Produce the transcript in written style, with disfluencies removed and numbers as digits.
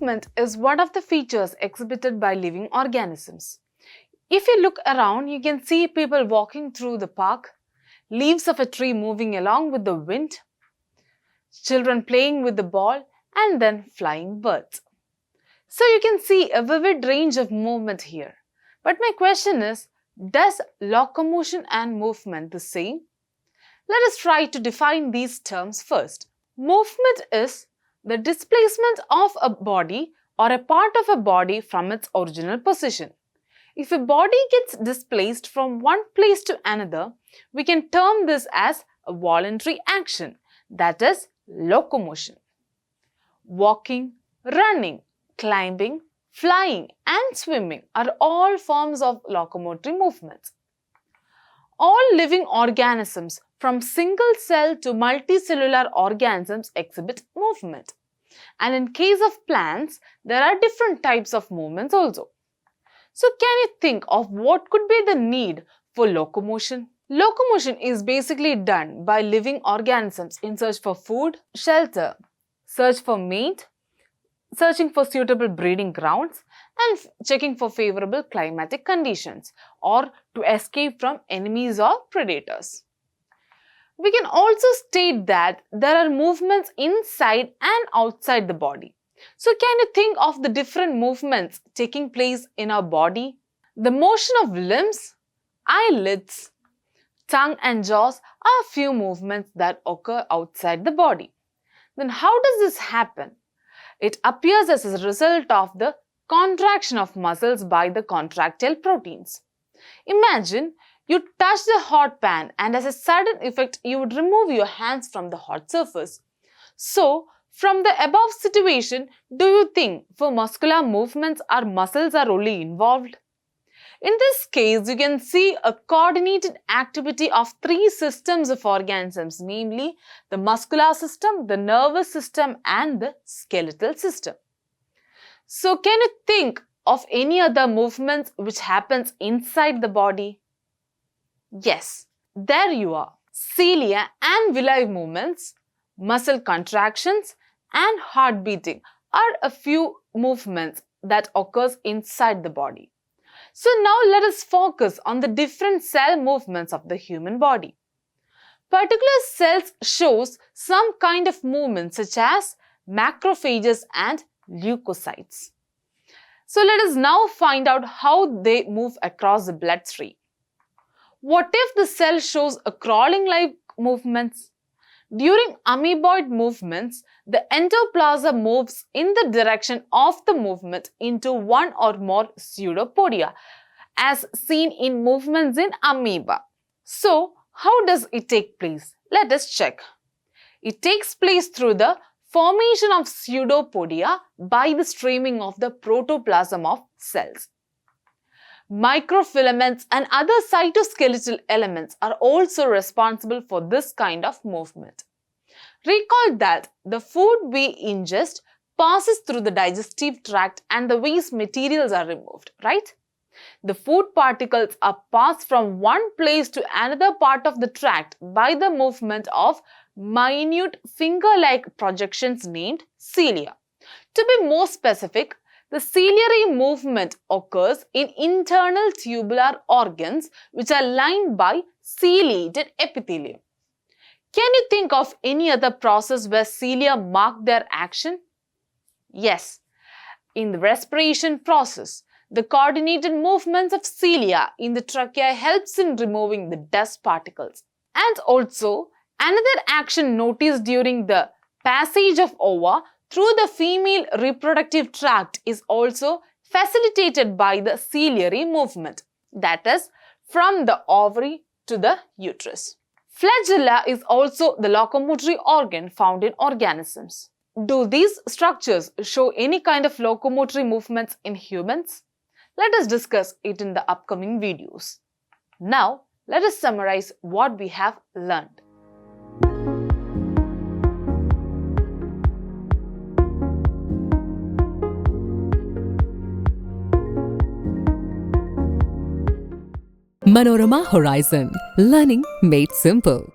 Movement is one of the features exhibited by living organisms. If you look around, you can see people walking through the park, leaves of a tree moving along with the wind, children playing with the ball, and then flying birds. So you can see a vivid range of movement here. But my question is, does locomotion and movement the same? Let us try to define these terms first. Movement is the displacement of a body or a part of a body from its original position. If a body gets displaced from one place to another, we can term this as a voluntary action, that is locomotion. Walking, running, climbing, flying and swimming are all forms of locomotory movements. All living organisms from single cell to multicellular organisms exhibit movement. And in case of plants, there are different types of movements also. So can you think of what could be the need for locomotion? Locomotion is basically done by living organisms in search for food, shelter, search for mate, searching for suitable breeding grounds, and checking for favorable climatic conditions or to escape from enemies or predators. We can also state that there are movements inside and outside the body. So can you think of the different movements taking place in our body? The motion of limbs, eyelids, tongue and jaws are a few movements that occur outside the body. Then how does this happen? It appears as a result of the contraction of muscles by the contractile proteins. Imagine you touch the hot pan and as a sudden effect you would remove your hands from the hot surface. So, from the above situation, do you think for muscular movements our muscles are only involved? In this case, you can see a coordinated activity of three systems of organisms, namely the muscular system, the nervous system and the skeletal system. So, can you think of any other movements which happens inside the body? Yes, there you are. Cilia and villi movements, muscle contractions and heart beating are a few movements that occurs inside the body. So now let us focus on the different cell movements of the human body. Particular cells shows some kind of movement such as macrophages and leukocytes. So let us now find out how they move across the bloodstream. What if the cell shows a crawling-like movements? During amoeboid movements, the endoplasm moves in the direction of the movement into one or more pseudopodia, as seen in movements in amoeba. So, how does it take place? Let us check. It takes place through the formation of pseudopodia by the streaming of the protoplasm of cells. Microfilaments and other cytoskeletal elements are also responsible for this kind of movement. Recall that the food we ingest passes through the digestive tract and the waste materials are removed, right? The food particles are passed from one place to another part of the tract by the movement of minute finger-like projections named cilia. To be more specific, the ciliary movement occurs in internal tubular organs which are lined by ciliated epithelium. Can you think of any other process where cilia mark their action? Yes, in the respiration process, the coordinated movements of cilia in the trachea helps in removing the dust particles. And also, another action noticed during the passage of ova through the female reproductive tract is also facilitated by the ciliary movement, that is, from the ovary to the uterus. Flagella is also the locomotory organ found in organisms. Do these structures show any kind of locomotory movements in humans? Let us discuss it in the upcoming videos. Now, let us summarize what we have learned. Manorama Horizon. Learning made simple.